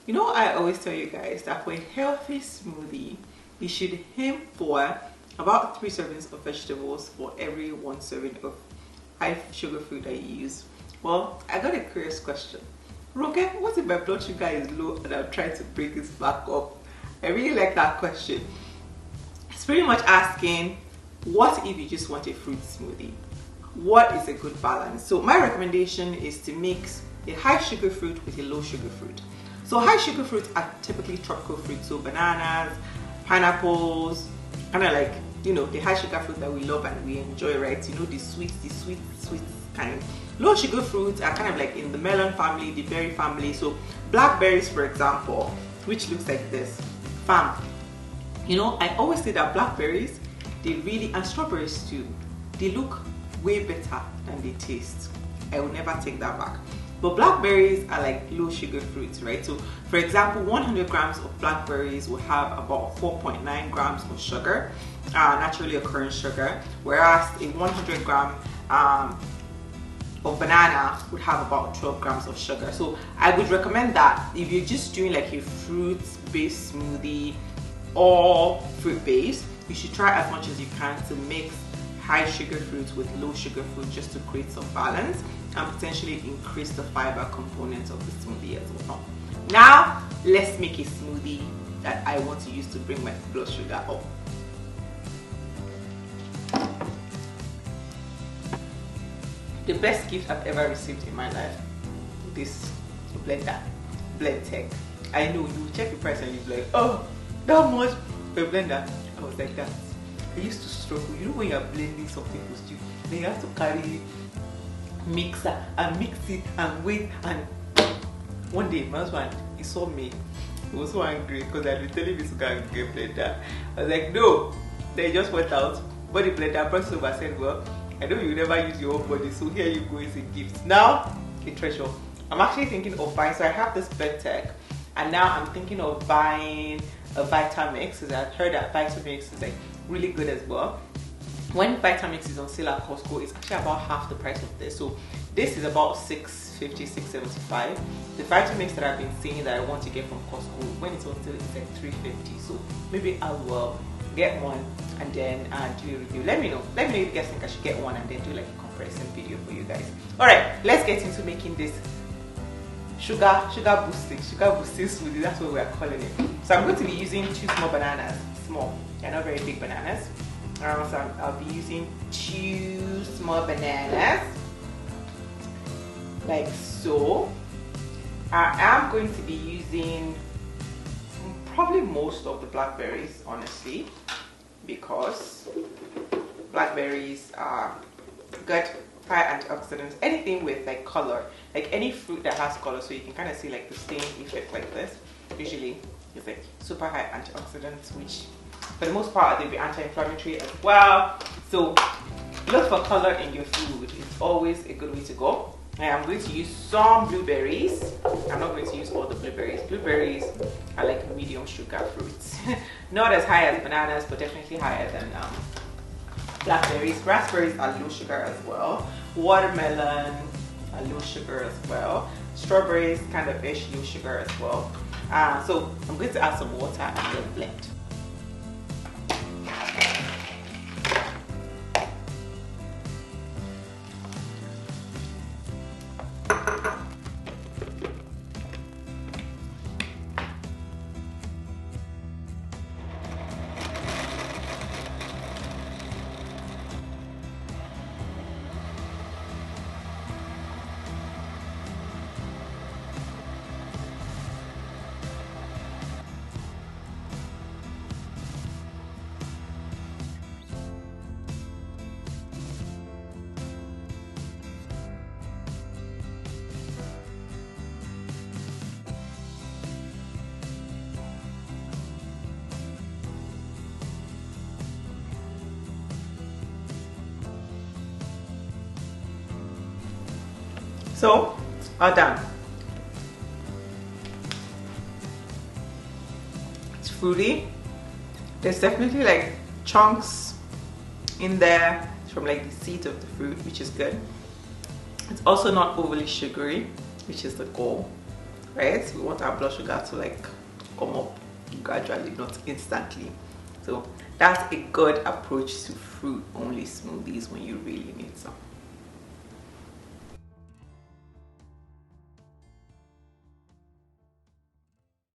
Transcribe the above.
You know, I always tell you guys that for a healthy smoothie, you should aim for about 3 servings of vegetables for every 1 serving of high sugar food that you use. Well, I got a curious question. Roke, what if my blood sugar is low and I'm trying to bring this back up? I really like that question. It's pretty much asking, what if you just want a fruit smoothie? What is a good balance? So my recommendation is to mix a high sugar fruit with a low sugar fruit. So high sugar fruits are typically tropical fruits, so bananas, pineapples, kind of like, you know, the high sugar fruit that we love and we enjoy, right? You know, the sweet kind. Low sugar fruits are kind of like in the melon family, the berry family. So blackberries, for example, which looks like this. Fam, you know, I always say that blackberries, they really, and strawberries too, they look way better than they taste. I will never take that back. But blackberries are like low sugar fruits, right? So for example, 100 grams of blackberries will have about 4.9 grams of sugar, naturally occurring sugar, whereas a 100 gram of banana would have about 12 grams of sugar. So I would recommend that if you're just doing like a fruit-based smoothie or fruit-based, you should try as much as you can to mix high sugar fruits with low sugar fruit just to create some balance and potentially increase the fiber component of the smoothie as well. Now let's make a smoothie that I want to use to bring my blood sugar up. The best gift I've ever received in my life, this blender, blend tech. I know you check the price and you'll be like, oh, that much for a blender. I was like that. I used to struggle. You know when you're blending something for stew, then you have to carry mixer and mix it and wait. And one day my husband, he saw me, he was so angry because I'd been telling me to go and get blender. I was like, no. Then he just went out, bought the blender, brought it over, said, well, I know you never use your own body, so here you go, it's a gift. Now, a treasure. I'm actually thinking of buying, so I have this blend tech, and now I'm thinking of buying a Vitamix, because I've heard that Vitamix is like really good as well. When Vitamix is on sale at Costco, it's actually about half the price of this. So this is about $6.50, $6.75. The Vitamix that I've been seeing that I want to get from Costco, when it's on sale, it's like $3.50. So maybe I will get one and then do a review. Let me know if you guys think I should get one and then do like a comparison video for you guys. Alright, let's get into making this sugar boosting smoothie. That's what we're calling it. So I'm going to be using 2 small bananas. Small, they're not very big bananas. So I'll be using 2 small bananas like so. I am going to be using probably most of the blackberries, honestly, because blackberries are good, high antioxidants. Anything with like color, like any fruit that has color, so you can kind of see like the stain effect like this, usually it's like super high antioxidants, which for the most part they'll be anti-inflammatory as well. So look for color in your food. It's always a good way to go. And I'm going to use some blueberries. I'm not going to use all the blueberries. Blueberries are like medium sugar fruits. Not as high as bananas, but definitely higher than blackberries. Raspberries are low sugar as well. Watermelon are low sugar as well. Strawberries kind of ish low sugar as well. So I'm going to add some water and then blend. So, all done. It's fruity. There's definitely like chunks in there from like the seeds of the fruit, which is good. It's also not overly sugary, which is the goal. right? We want our blood sugar to like come up gradually, not instantly. So that's a good approach to fruit only smoothies when you really need some.